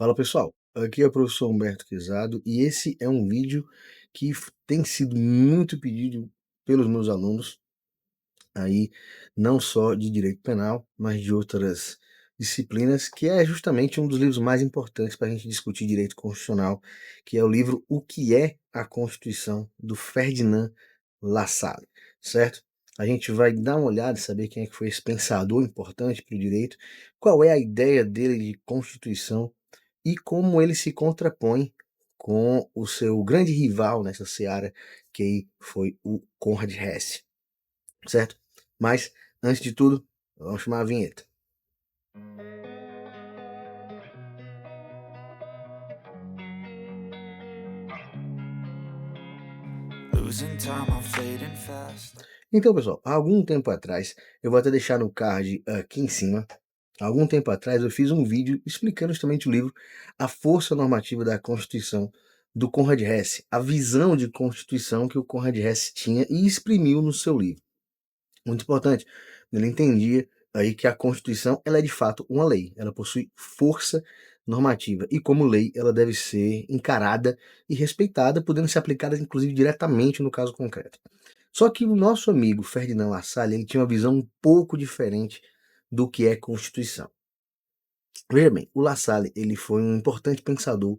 Fala pessoal, aqui é o professor Humberto Quezado e esse é um vídeo que tem sido muito pedido pelos meus alunos aí, não só de direito penal, mas de outras disciplinas, que é justamente um dos livros mais importantes para a gente discutir direito constitucional, que é o livro O que é a Constituição, do Ferdinand Lassalle, certo? A gente vai dar uma olhada e saber quem é que foi esse pensador importante para o direito, qual é a ideia dele de Constituição e como ele se contrapõe com o seu grande rival nessa seara, que foi o Conrad Hesse, certo? Mas, antes de tudo, vamos chamar a vinheta. Então, pessoal, há algum tempo atrás, eu vou até deixar no card aqui em cima, há algum tempo atrás eu fiz um vídeo explicando justamente o livro A Força Normativa da Constituição, do Conrad Hesse, a visão de Constituição que o Conrad Hesse tinha e exprimiu no seu livro. Muito importante, ele entendia aí que a Constituição ela é de fato uma lei, ela possui força normativa e como lei ela deve ser encarada e respeitada, podendo ser aplicada inclusive diretamente no caso concreto. Só que o nosso amigo Ferdinand Lassalle ele tinha uma visão um pouco diferente do que é Constituição. Veja bem, o Lassalle ele foi um importante pensador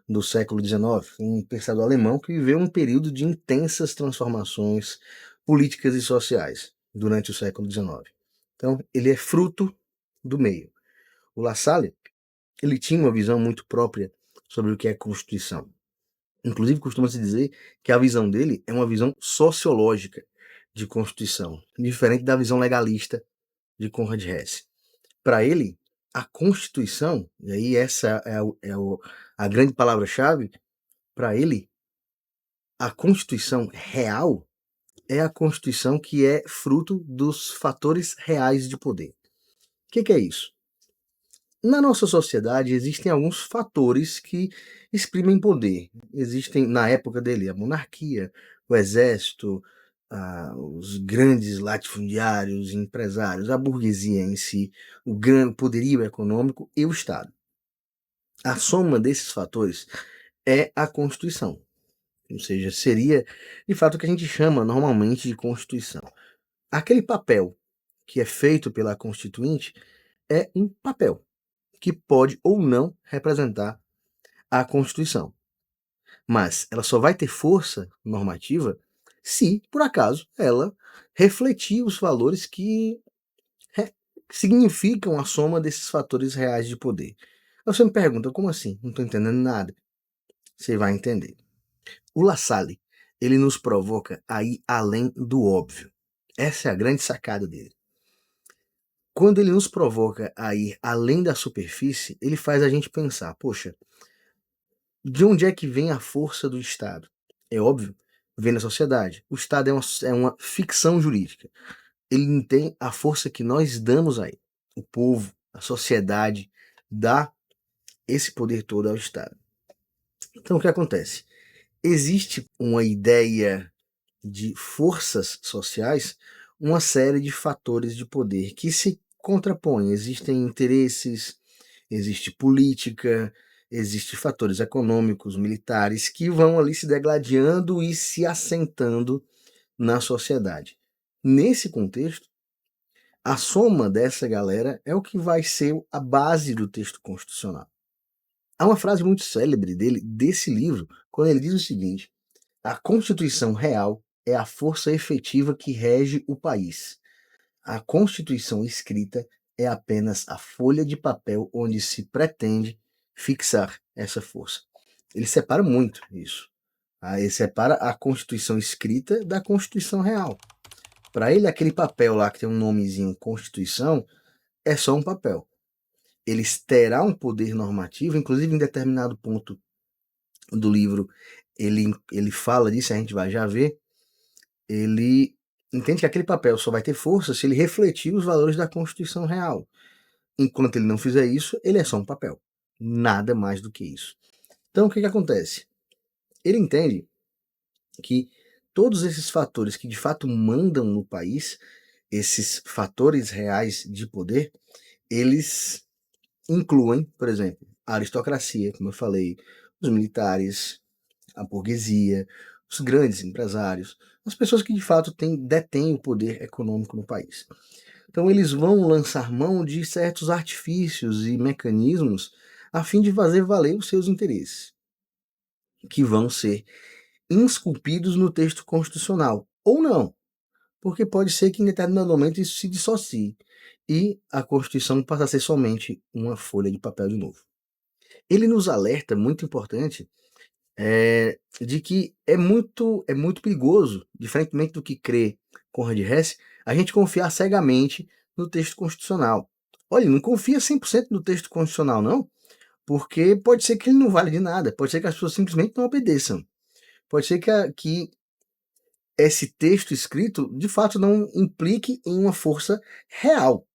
do século XIX, um pensador alemão que viveu um período de intensas transformações políticas e sociais durante o século XIX. Então, ele é fruto do meio. O Lassalle ele tinha uma visão muito própria sobre o que é Constituição. Inclusive, costuma-se dizer que a visão dele é uma visão sociológica de Constituição, diferente da visão legalista de Conrad Hesse. Para ele, a Constituição, e aí essa a grande palavra-chave, para ele, a Constituição real é a Constituição que é fruto dos fatores reais de poder. O que é isso? Na nossa sociedade existem alguns fatores que exprimem poder. Existem, na época dele, a monarquia, o exército, os grandes latifundiários, empresários, a burguesia em si, o grande poderio econômico e o Estado. A soma desses fatores é a Constituição. Ou seja, seria de fato o que a gente chama normalmente de Constituição. Aquele papel que é feito pela Constituinte é um papel que pode ou não representar a Constituição. Mas ela só vai ter força normativa se, por acaso, ela refletir os valores que significam a soma desses fatores reais de poder. Aí você me pergunta, como assim? Não estou entendendo nada. Você vai entender. O Lassalle, ele nos provoca a ir além do óbvio. Essa é a grande sacada dele. Quando ele nos provoca a ir além da superfície, ele faz a gente pensar, poxa, de onde é que vem a força do Estado? É óbvio, vem da sociedade. O Estado é uma ficção jurídica. Ele não tem a força que nós damos a ele. O povo, a sociedade, dá esse poder todo ao Estado. Então, o que acontece? Existe uma ideia de forças sociais, uma série de fatores de poder que se contrapõem. Existem interesses, existe política, existem fatores econômicos, militares, que vão ali se degladiando e se assentando na sociedade. Nesse contexto, a soma dessa galera é o que vai ser a base do texto constitucional. Há uma frase muito célebre dele, desse livro, quando ele diz o seguinte: a Constituição real é a força efetiva que rege o país. A Constituição escrita é apenas a folha de papel onde se pretende fixar essa força. Ele separa muito isso. Ele separa a Constituição escrita da Constituição real. Para ele, aquele papel lá que tem um nomezinho Constituição é só um papel. Ele terá um poder normativo, inclusive em determinado ponto do livro ele fala disso, a gente vai já ver. Ele entende que aquele papel só vai ter força se ele refletir os valores da Constituição real. Enquanto ele não fizer isso, ele é só um papel. Nada mais do que isso. Então, o que acontece? Ele entende que todos esses fatores que de fato mandam no país, esses fatores reais de poder, eles incluem, por exemplo, a aristocracia, como eu falei, os militares, a burguesia, os grandes empresários, as pessoas que de fato detêm o poder econômico no país. Então eles vão lançar mão de certos artifícios e mecanismos a fim de fazer valer os seus interesses, que vão ser esculpidos no texto constitucional, ou não, porque pode ser que em determinado momento isso se dissocie e a Constituição passa a ser somente uma folha de papel de novo. Ele nos alerta, muito importante, de que é muito perigoso, diferentemente do que crê Conrad Hesse, a gente confiar cegamente no texto constitucional. Olha, não confia 100% no texto constitucional, não, porque pode ser que ele não vale de nada, pode ser que as pessoas simplesmente não obedeçam. Pode ser que esse texto escrito, de fato, não implique em uma força real.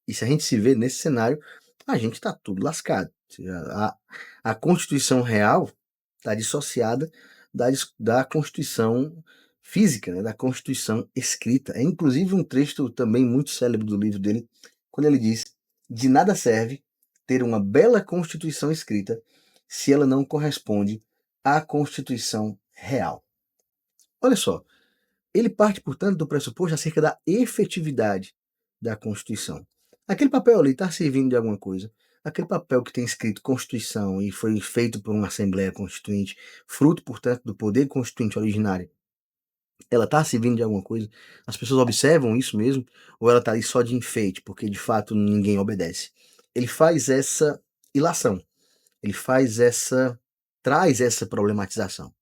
E se a gente se vê nesse cenário, a gente está tudo lascado. Ou seja, a Constituição real está dissociada da Constituição física, né, da Constituição escrita. É inclusive um trecho também muito célebre do livro dele, quando ele diz: de nada serve ter uma bela Constituição escrita se ela não corresponde à Constituição real. Olha só, ele parte, portanto, do pressuposto acerca da efetividade da Constituição. Aquele papel ali está servindo de alguma coisa? Aquele papel que tem escrito Constituição e foi feito por uma Assembleia Constituinte, fruto, portanto, do poder constituinte originário, ela está servindo de alguma coisa? As pessoas observam isso mesmo? Ou ela está ali só de enfeite, porque de fato ninguém obedece? Ele faz essa ilação, ele traz essa problematização.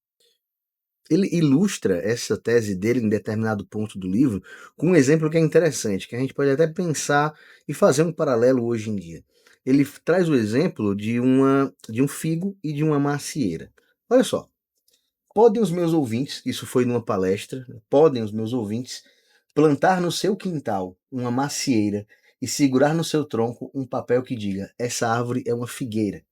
Ele ilustra essa tese dele em determinado ponto do livro com um exemplo que é interessante, que a gente pode até pensar e fazer um paralelo hoje em dia. Ele traz o exemplo de um figo e de uma macieira. Olha só, podem os meus ouvintes, isso foi numa palestra, podem os meus ouvintes plantar no seu quintal uma macieira e segurar no seu tronco um papel que diga: essa árvore é uma figueira.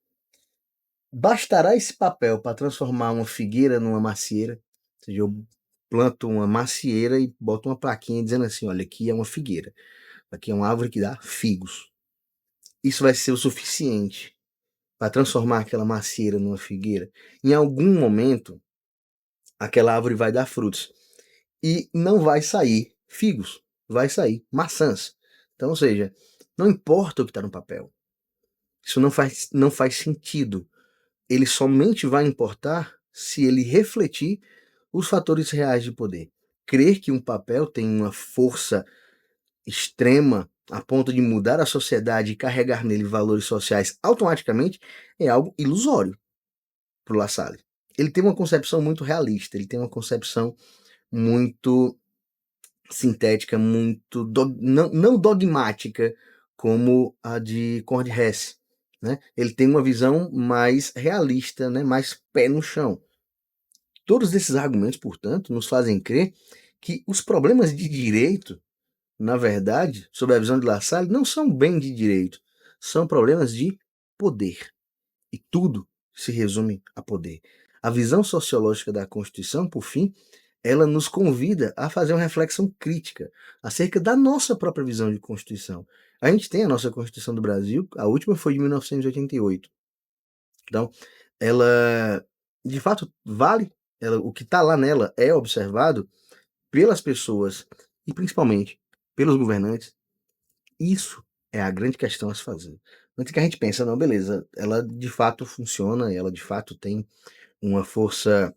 Bastará esse papel para transformar uma figueira numa macieira? Ou seja, eu planto uma macieira e boto uma plaquinha dizendo assim: olha, aqui é uma figueira, aqui é uma árvore que dá figos. Isso vai ser o suficiente para transformar aquela macieira numa figueira? Em algum momento, aquela árvore vai dar frutos e não vai sair figos, vai sair maçãs. Então, ou seja, não importa o que está no papel, isso não faz sentido. Ele somente vai importar se ele refletir os fatores reais de poder. Crer que um papel tem uma força extrema a ponto de mudar a sociedade e carregar nele valores sociais automaticamente é algo ilusório para o La Salle. Ele tem uma concepção muito realista, ele tem uma concepção muito sintética, muito não dogmática como a de Conrad Hesse. Né? Ele tem uma visão mais realista, né? Mais pé no chão. Todos esses argumentos, portanto, nos fazem crer que os problemas de direito, na verdade, sob a visão de La Salle, não são bem de direito, são problemas de poder. E tudo se resume a poder. A visão sociológica da Constituição, por fim, ela nos convida a fazer uma reflexão crítica acerca da nossa própria visão de Constituição. A gente tem a nossa Constituição do Brasil, a última foi de 1988. Então, ela, de fato, vale, o que está lá nela é observado pelas pessoas e principalmente pelos governantes. Isso é a grande questão a se fazer. Antes que a gente pensa, não, beleza, ela de fato funciona, ela de fato tem uma força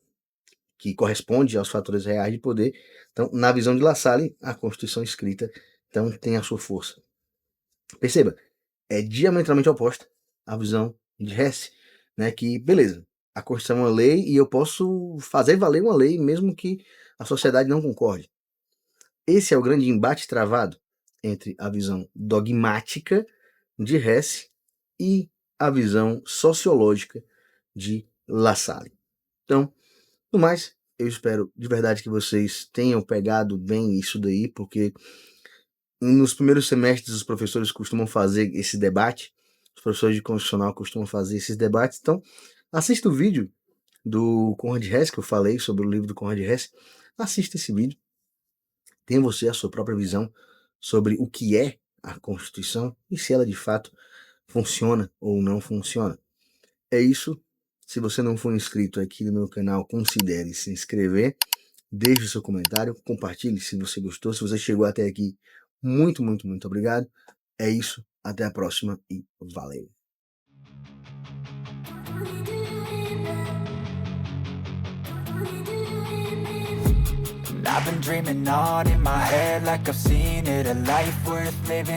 que corresponde aos fatores reais de poder. Então, na visão de La Salle, a Constituição escrita então tem a sua força. Perceba, é diametralmente oposta à visão de Hesse, né, que, beleza, a Constituição é uma lei e eu posso fazer valer uma lei mesmo que a sociedade não concorde. Esse é o grande embate travado entre a visão dogmática de Hesse e a visão sociológica de La Salle. Então, no mais, eu espero de verdade que vocês tenham pegado bem isso daí, porque nos primeiros semestres os professores costumam fazer esse debate, os professores de constitucional costumam fazer esses debates, então assista o vídeo do Conrad Hesse, que eu falei sobre o livro do Conrad Hesse, assista esse vídeo, tenha você a sua própria visão sobre o que é a Constituição e se ela de fato funciona ou não funciona. É isso. Se você não for inscrito aqui no meu canal, considere se inscrever. Deixe o seu comentário, compartilhe se você gostou. Se você chegou até aqui, muito, muito, muito obrigado. É isso. Até a próxima e valeu. I've been dreaming on in my head like I've seen it, a life worth living.